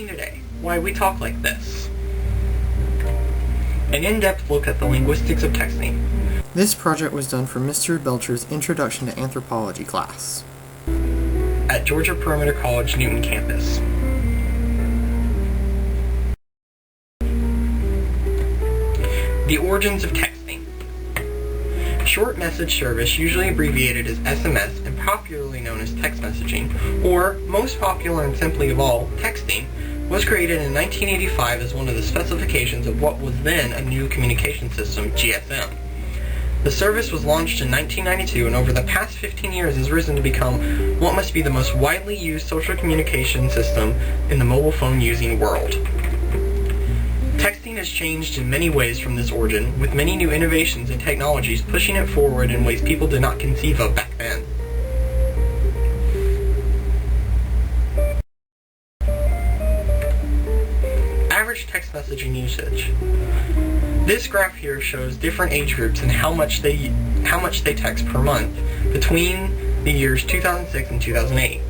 Texting Today, Why We Talk Like This. An in-depth look at the linguistics of texting. This project was done for Mr. Belcher's Introduction to Anthropology class at Georgia Perimeter College, Newton campus. The origins of texting. Short message service, usually abbreviated as SMS and popularly known as text messaging, or most popular and simply of all, texting, was created in 1985 as one of the specifications of what was then a new communication system, GSM. The service was launched in 1992 and over the past 15 years has risen to become what must be the most widely used social communication system in the mobile phone using world. Texting has changed in many ways from this origin, with many new innovations and technologies pushing it forward in ways people did not conceive of back then. Average text messaging usage. This graph here shows different age groups and how much they text per month between the years 2006 and 2008.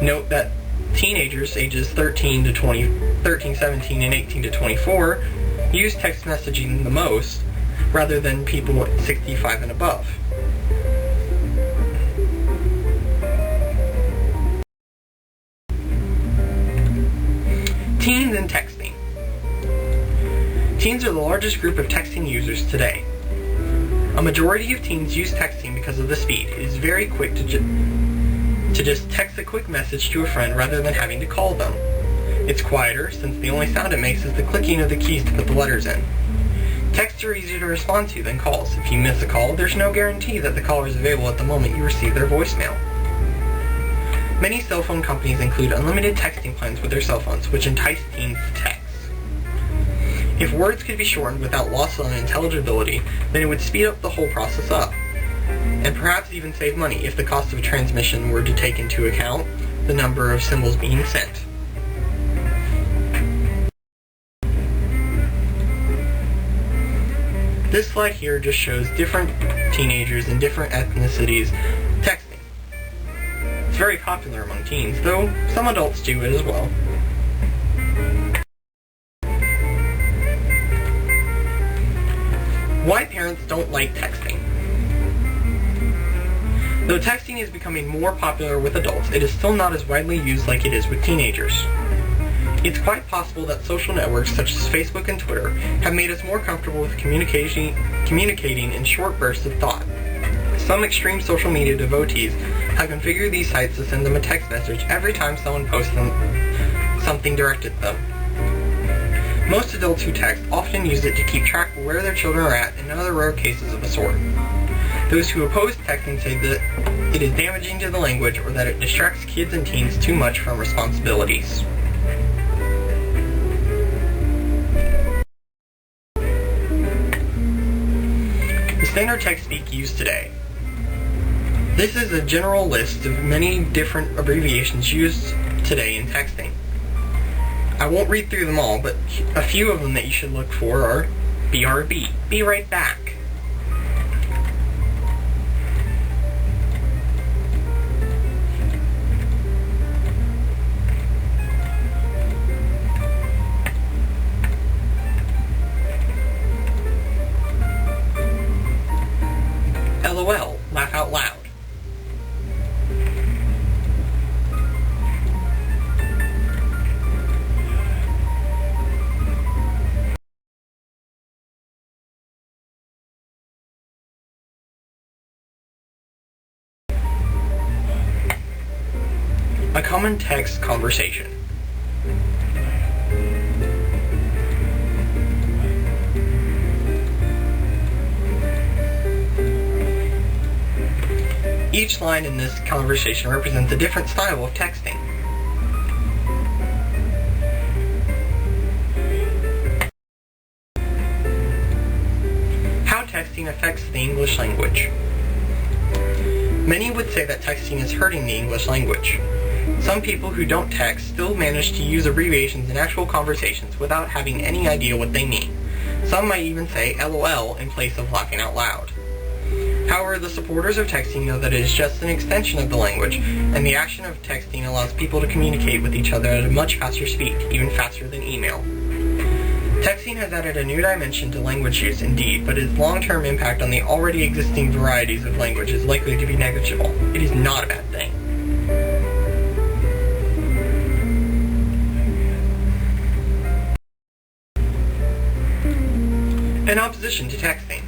Note that teenagers ages 13, 17, and 18 to 24 use text messaging the most, rather than people 65 and above. Teens and texting. Teens are the largest group of texting users today. A majority of teens use texting because of the speed. It is very quick to just text a quick message to a friend rather than having to call them. It's quieter, since the only sound it makes is the clicking of the keys to put the letters in. Texts are easier to respond to than calls. If you miss a call, there's no guarantee that the caller is available at the moment you receive their voicemail. Many cell phone companies include unlimited texting plans with their cell phones, which entice teens to text. If words could be shortened without loss of intelligibility, then it would speed up the whole process up, and perhaps even save money if the cost of a transmission were to take into account the number of symbols being sent. This slide here just shows different teenagers in different ethnicities texting. It's very popular among teens, though some adults do it as well. Why parents don't like texting. Though texting is becoming more popular with adults, it is still not as widely used like it is with teenagers. It's quite possible that social networks such as Facebook and Twitter have made us more comfortable with communicating in short bursts of thought. Some extreme social media devotees have configured these sites to send them a text message every time someone posts something directed at them. Most adults who text often use it to keep track of where their children are at, and other rare cases of the sort. Those who oppose texting say that it is damaging to the language or that it distracts kids and teens too much from responsibilities. The standard text speak used today. This is a general list of many different abbreviations used today in texting. I won't read through them all, but a few of them that you should look for are BRB, be right back. LOL, laugh out loud. A common text conversation. Each line in this conversation represents a different style of texting. How texting affects the English language. Many would say that texting is hurting the English language. Some people who don't text still manage to use abbreviations in actual conversations without having any idea what they mean. Some might even say LOL in place of laughing out loud. However, the supporters of texting know that it is just an extension of the language, and the action of texting allows people to communicate with each other at a much faster speed, even faster than email. Texting has added a new dimension to language use indeed, but its long-term impact on the already existing varieties of language is likely to be negligible. It is not a bad thing. In opposition to texting,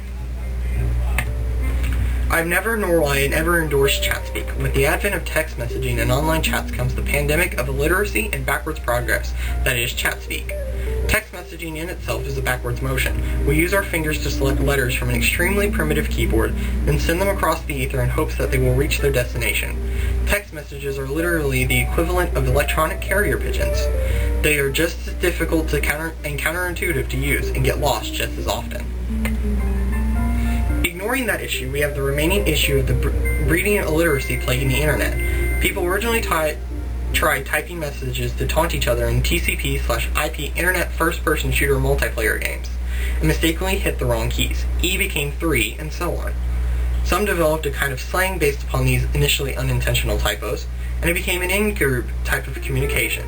I've never nor will I ever endorse ChatSpeak. With the advent of text messaging and online chats comes the pandemic of illiteracy and backwards progress that is ChatSpeak. Text messaging in itself is a backwards motion. We use our fingers to select letters from an extremely primitive keyboard, then send them across the ether in hopes that they will reach their destination. Text messages are literally the equivalent of electronic carrier pigeons. They are just as difficult to counterintuitive to use and get lost just as often. Ignoring that issue, we have the remaining issue of the breeding illiteracy plaguing the internet. People originally tried typing messages to taunt each other in TCP/IP internet first-person shooter multiplayer games, and mistakenly hit the wrong keys. E became 3, and so on. Some developed a kind of slang based upon these initially unintentional typos, and it became an in-group type of communication.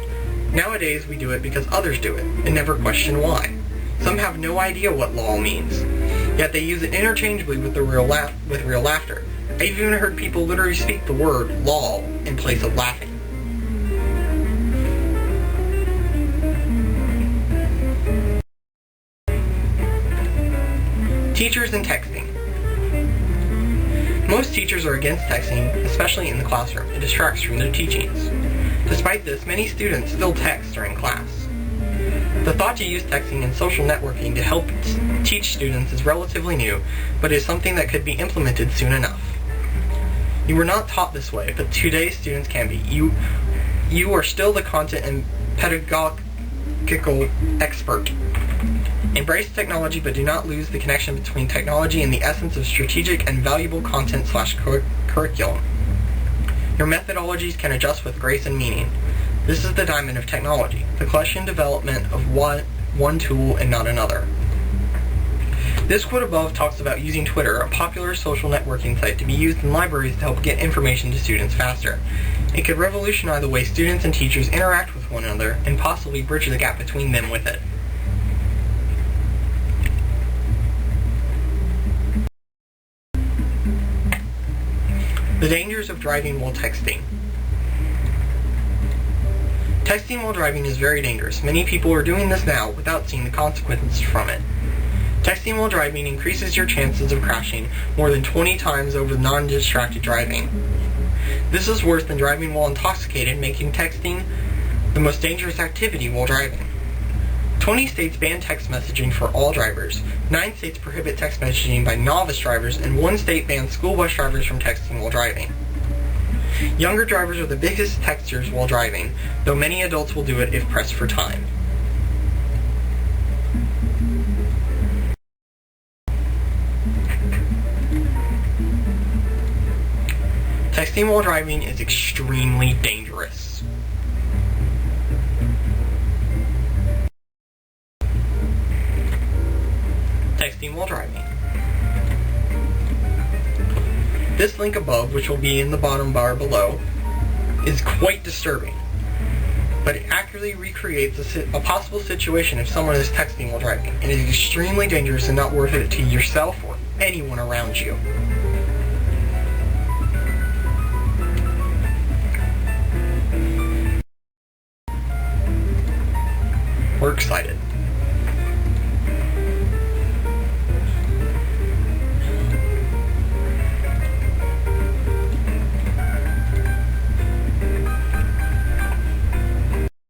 Nowadays, we do it because others do it, and never question why. Some have no idea what lol means, yet they use it interchangeably with real laughter. I've even heard people literally speak the word lol in place of laughing. Teachers and texting. Most teachers are against texting, especially in the classroom. It distracts from their teachings. Despite this, many students still text during class. The thought to use texting and social networking to help teach students is relatively new, but is something that could be implemented soon enough. You were not taught this way, but today's students can be. You are still the content and pedagogical expert. Embrace technology, but do not lose the connection between technology and the essence of strategic and valuable content/curriculum. Your methodologies can adjust with grace and meaning. This is the diamond of technology, the collection development of one tool and not another. This quote above talks about using Twitter, a popular social networking site, to be used in libraries to help get information to students faster. It could revolutionize the way students and teachers interact with one another and possibly bridge the gap between them with it. The dangers of driving while texting. Texting while driving is very dangerous. Many people are doing this now without seeing the consequences from it. Texting while driving increases your chances of crashing more than 20 times over non-distracted driving. This is worse than driving while intoxicated, making texting the most dangerous activity while driving. 20 states ban text messaging for all drivers. 9 states prohibit text messaging by novice drivers, and 1 state bans school bus drivers from texting while driving. Younger drivers are the biggest texters while driving, though many adults will do it if pressed for time. Texting while driving is extremely dangerous. Texting while driving. This link above, which will be in the bottom bar below, is quite disturbing, but it accurately recreates a possible situation if someone is texting while driving. It is extremely dangerous and not worth it to yourself or anyone around you. We're excited.